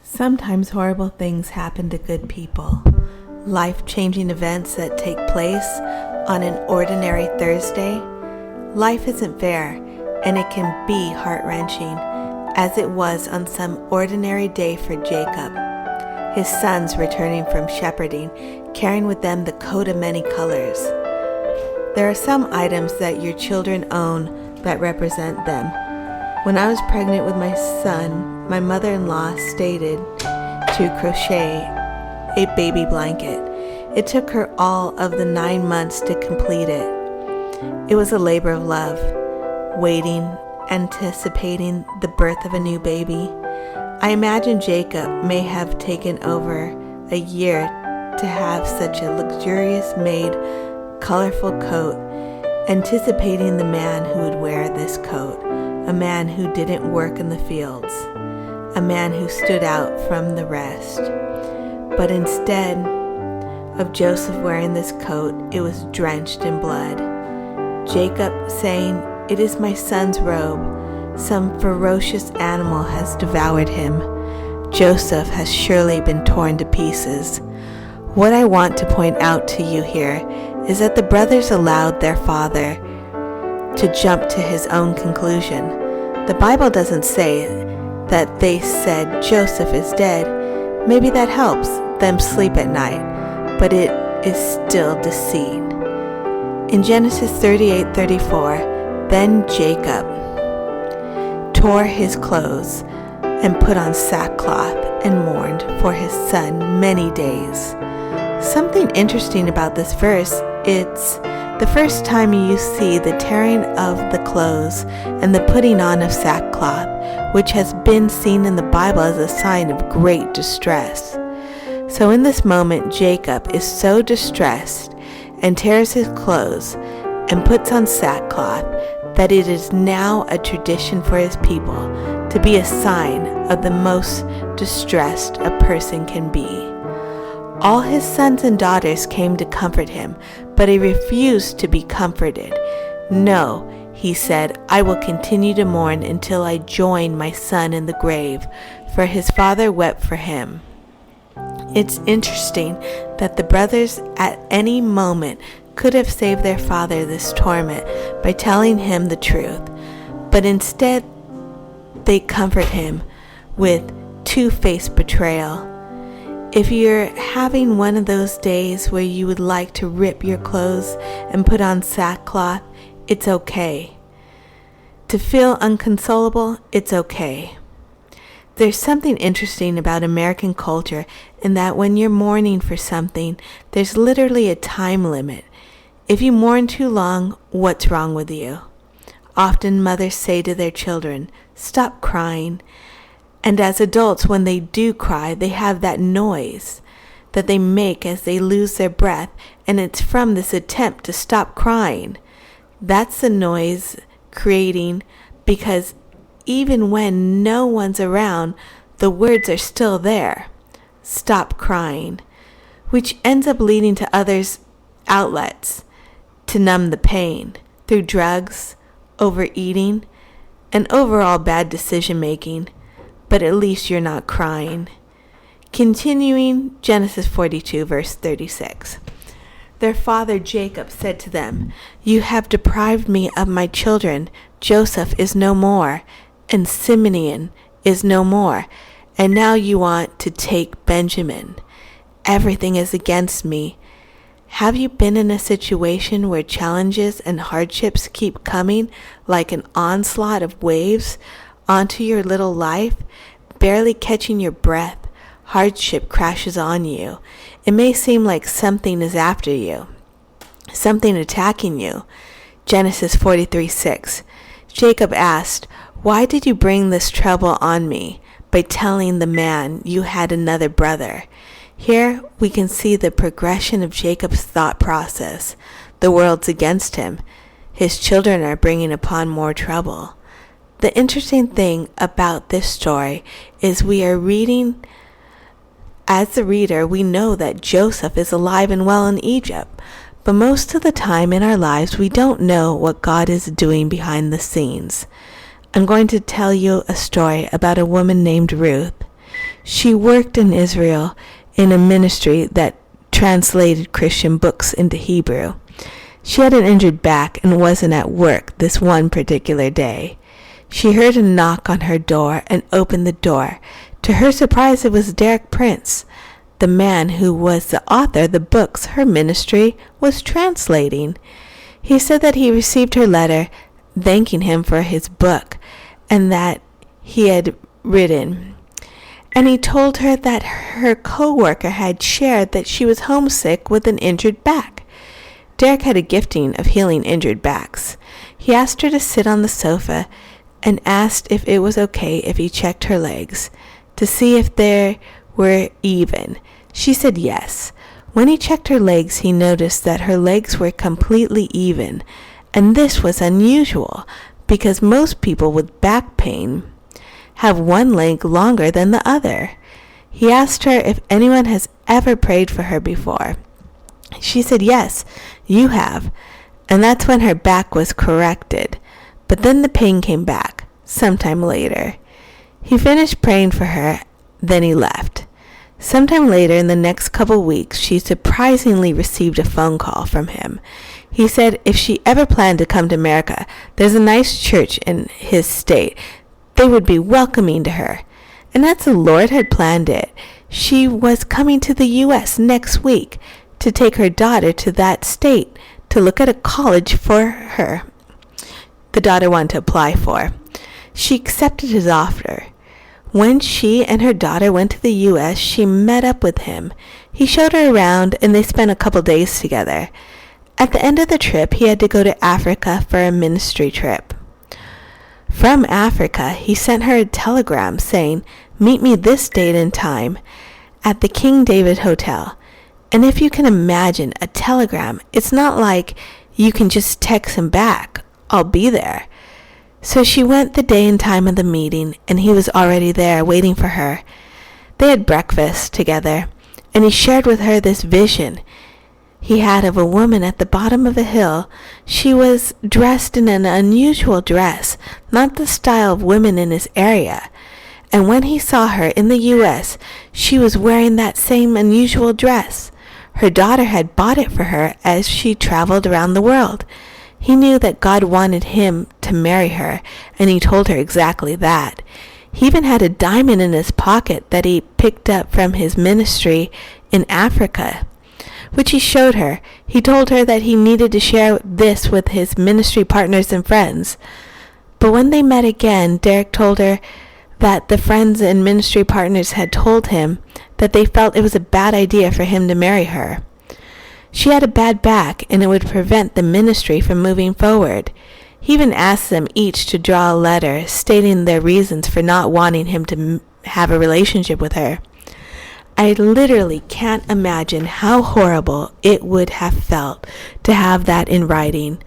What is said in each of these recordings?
Sometimes horrible things happen to good people. Life-changing events that take place on an ordinary Thursday. Life isn't fair, and it can be heart-wrenching, as it was on some ordinary day for Jacob. His sons returning from shepherding, carrying with them the coat of many colors. There are some items that your children own that represent them. When I was pregnant with my son, my mother-in-law stated to crochet a baby blanket. It took her all of the 9 months to complete it. It was a labor of love, waiting, anticipating the birth of a new baby. I imagine Jacob may have taken over a year to have such a luxurious made, colorful coat, anticipating the man who would wear this coat, a man who didn't work in the fields, a man who stood out from the rest. But instead of Joseph wearing this coat, it was drenched in blood. Jacob saying, "It is my son's robe. Some ferocious animal has devoured him. Joseph has surely been torn to pieces." What I want to point out to you here is that the brothers allowed their father to jump to his own conclusion. The Bible doesn't say that they said Joseph is dead. Maybe that helps them sleep at night, but it is still deceit. In Genesis 38:34, then Jacob tore his clothes and put on sackcloth and mourned for his son many days. Something interesting about this verse, it's the first time you see the tearing of the clothes and the putting on of sackcloth, which has been seen in the Bible as a sign of great distress. So in this moment, Jacob is so distressed and tears his clothes and puts on sackcloth that it is now a tradition for his people to be a sign of the most distressed a person can be. All his sons and daughters came to comfort him, but he refused to be comforted. "No," he said, "I will continue to mourn until I join my son in the grave," for his father wept for him. It's interesting that the brothers at any moment could have saved their father this torment by telling him the truth, but instead they comfort him with two-faced betrayal. If you're having one of those days where you would like to rip your clothes and put on sackcloth, it's okay. To feel unconsolable, it's okay. There's something interesting about American culture in that when you're mourning for something, there's literally a time limit. If you mourn too long, what's wrong with you? Often mothers say to their children, "Stop crying." And as adults, when they do cry, they have that noise that they make as they lose their breath, and it's from this attempt to stop crying. That's the noise creating, because even when no one's around, the words are still there. Stop crying, which ends up leading to others' outlets to numb the pain through drugs, overeating, and overall bad decision making. But at least you're not crying. Continuing, Genesis 42, verse 36. Their father Jacob said to them, "You have deprived me of my children. Joseph is no more, and Simeon is no more, and now you want to take Benjamin. Everything is against me." Have you been in a situation where challenges and hardships keep coming like an onslaught of waves onto your little life, barely catching your breath? Hardship crashes on you. It may seem like something is after you, something attacking you. Genesis 43:6. Jacob asked, "Why did you bring this trouble on me by telling the man you had another brother?" Here we can see the progression of Jacob's thought process. The world's against him. His children are bringing upon more trouble. The interesting thing about this story is we are reading, as the reader, we know that Joseph is alive and well in Egypt, but most of the time in our lives we don't know what God is doing behind the scenes. I'm going to tell you a story about a woman named Ruth. She worked in Israel in a ministry that translated Christian books into Hebrew. She had an injured back and wasn't at work this one particular day. She heard a knock on her door and opened the door. To her surprise, it was Derek Prince, the man who was the author of the books her ministry was translating. He said that he received her letter thanking him for his book and that he had written. And he told her that her co-worker had shared that she was homesick with an injured back. Derek had a gifting of healing injured backs. He asked her to sit on the sofa and asked if it was okay if he checked her legs to see if they were even. She said yes. When he checked her legs, he noticed that her legs were completely even, and this was unusual because most people with back pain have one leg longer than the other. He asked her if anyone has ever prayed for her before. She said yes, you have, and that's when her back was corrected. But then the pain came back, sometime later. He finished praying for her, then he left. Sometime later, in the next couple weeks, she surprisingly received a phone call from him. He said if she ever planned to come to America, there's a nice church in his state. They would be welcoming to her. And as the Lord had planned it, she was coming to the U.S. next week to take her daughter to that state to look at a college for her. The daughter wanted to apply for. She accepted his offer. When she and her daughter went to the U.S., she met up with him. He showed her around, and they spent a couple days together. At the end of the trip, he had to go to Africa for a ministry trip. From Africa, he sent her a telegram saying, "Meet me this date and time at the King David Hotel." And if you can imagine a telegram, it's not like you can just text him back, "I'll be there." So she went the day and time of the meeting, and he was already there waiting for her. They had breakfast together, and he shared with her this vision he had of a woman at the bottom of a hill. She was dressed in an unusual dress, not the style of women in his area. And when he saw her in the U.S., she was wearing that same unusual dress. Her daughter had bought it for her as she traveled around the world. He knew that God wanted him to marry her, and he told her exactly that. He even had a diamond in his pocket that he picked up from his ministry in Africa, which he showed her. He told her that he needed to share this with his ministry partners and friends. But when they met again, Derek told her that the friends and ministry partners had told him that they felt it was a bad idea for him to marry her. She had a bad back, and it would prevent the ministry from moving forward. He even asked them each to draw a letter stating their reasons for not wanting him to have a relationship with her. I literally can't imagine how horrible it would have felt to have that in writing.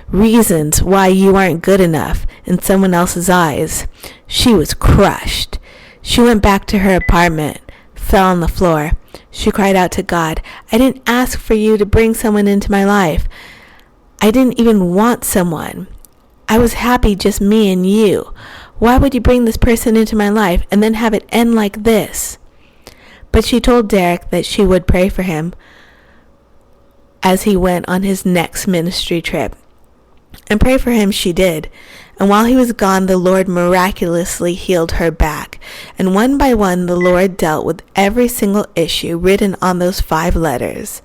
Reasons why you aren't good enough in someone else's eyes. She was crushed. She went back to her apartment, fell on the floor. She cried out to God, "I didn't ask for you to bring someone into my life. I didn't even want someone. I was happy just me and you. Why would you bring this person into my life and then have it end like this?" But she told Derek that she would pray for him as he went on his next ministry trip. And pray for him she did. And while he was gone, the Lord miraculously healed her back. And one by one, the Lord dealt with every single issue written on those 5 letters.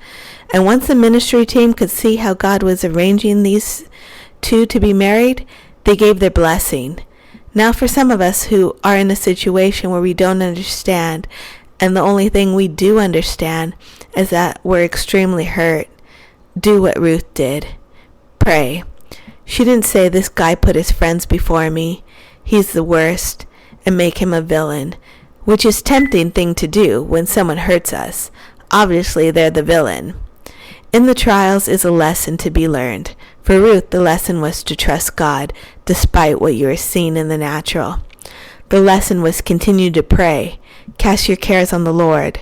And once the ministry team could see how God was arranging these two to be married, they gave their blessing. Now for some of us who are in a situation where we don't understand, and the only thing we do understand is that we're extremely hurt, do what Ruth did. Pray. She didn't say, "This guy put his friends before me. He's the worst," and make him a villain, which is a tempting thing to do when someone hurts us. Obviously, they're the villain. In the trials is a lesson to be learned. For Ruth, the lesson was to trust God despite what you are seeing in the natural. The lesson was continue to pray. Cast your cares on the Lord.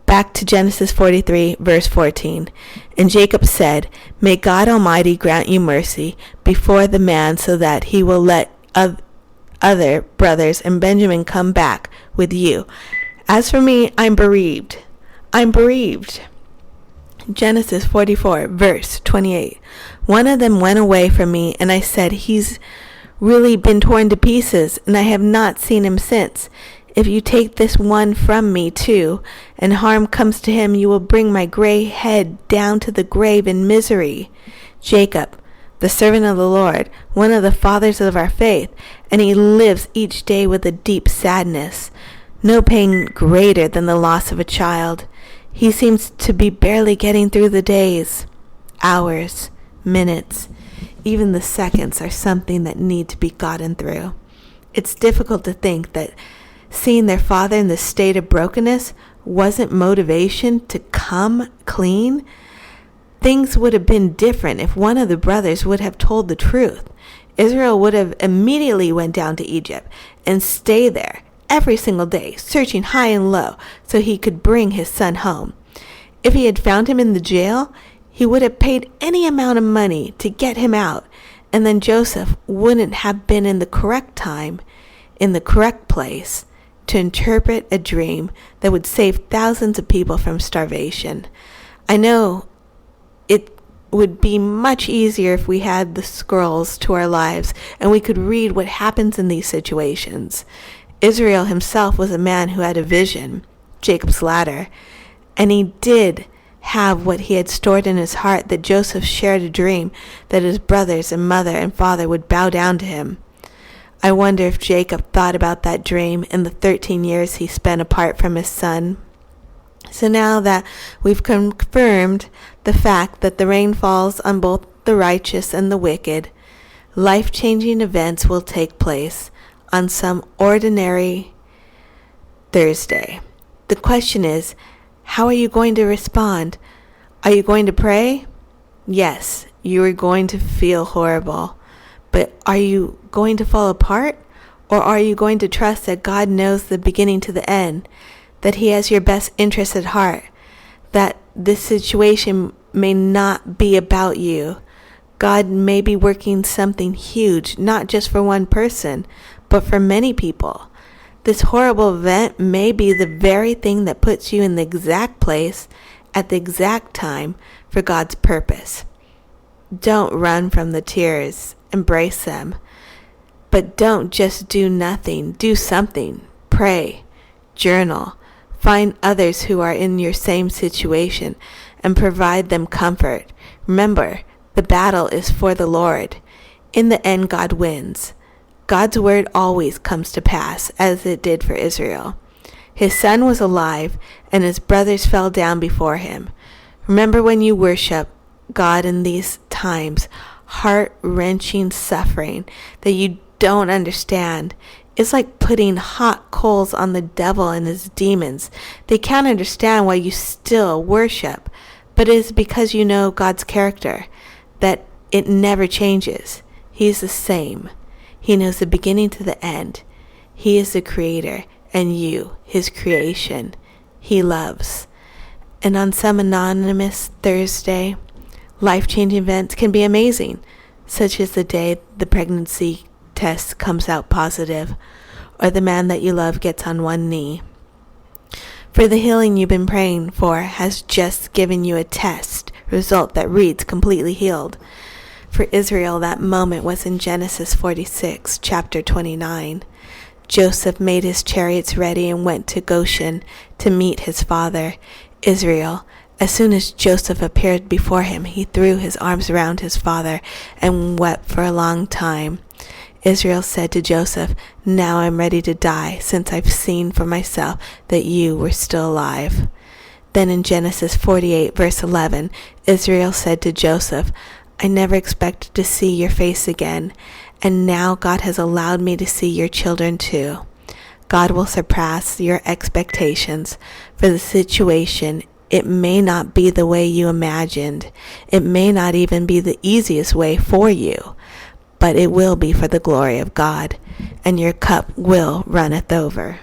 Back to Genesis 43, verse 14. And Jacob said, "May God Almighty grant you mercy before the man so that he will let other brothers and Benjamin come back with you, As for me, I'm bereaved. I'm bereaved. Genesis 44, verse 28. One of them went away from me, and I said, he's really been torn to pieces, and I have not seen him since. If you take this one from me too, and harm comes to him, you will bring my gray head down to the grave in misery. Jacob, the servant of the Lord, one of the fathers of our faith, and he lives each day with a deep sadness. No pain greater than the loss of a child. He seems to be barely getting through the days. Hours, minutes, even the seconds are something that need to be gotten through. It's difficult to think that seeing their father in this state of brokenness wasn't motivation to come clean. Things would have been different if one of the brothers would have told the truth. Israel would have immediately went down to Egypt and stayed there every single day, searching high and low so he could bring his son home. If he had found him in the jail, he would have paid any amount of money to get him out, and then Joseph wouldn't have been in the correct time, in the correct place, to interpret a dream that would save thousands of people from starvation. I know it would be much easier if we had the scrolls to our lives and we could read what happens in these situations. Israel himself was a man who had a vision, Jacob's ladder, and he did have what he had stored in his heart, that Joseph shared a dream that his brothers and mother and father would bow down to him. I wonder if Jacob thought about that dream in the 13 years he spent apart from his son. So now that we've confirmed the fact that the rain falls on both the righteous and the wicked, life-changing events will take place on some ordinary Thursday. The question is, how are you going to respond? Are you going to pray? Yes, you are going to feel horrible. But are you going to fall apart? Or are you going to trust that God knows the beginning to the end? That he has your best interest at heart? That this situation may not be about you. God may be working something huge, not just for one person, but for many people. This horrible event may be the very thing that puts you in the exact place at the exact time for God's purpose. Don't run from the tears. Embrace them. But don't just do nothing. Do something. Pray. Journal. Find others who are in your same situation and provide them comfort. Remember, the battle is for the Lord. In the end, God wins. God's word always comes to pass, as it did for Israel. His son was alive, and his brothers fell down before him. Remember, when you worship God in these times, heart-wrenching suffering that you don't understand, it's like putting hot coals on the devil and his demons. They can't understand why you still worship, but it is because you know God's character, that it never changes. He is the same. He knows the beginning to the end. He is the creator, and you, his creation, he loves. And on some anonymous Thursday, life-changing events can be amazing, such as the day the pregnancy test comes out positive, or the man that you love gets on one knee. For the healing you've been praying for has just given you a test result that reads completely healed. For Israel, that moment was in Genesis 46, chapter 29. Joseph made his chariots ready and went to Goshen to meet his father, Israel. As soon as Joseph appeared before him, he threw his arms around his father and wept for a long time. Israel said to Joseph, "Now I'm ready to die, since I've seen for myself that you were still alive." Then in Genesis 48, verse 11, Israel said to Joseph, "I never expected to see your face again, and now God has allowed me to see your children too." God will surpass your expectations. For the situation, it may not be the way you imagined. It may not even be the easiest way for you, but it will be for the glory of God, and your cup will runneth over.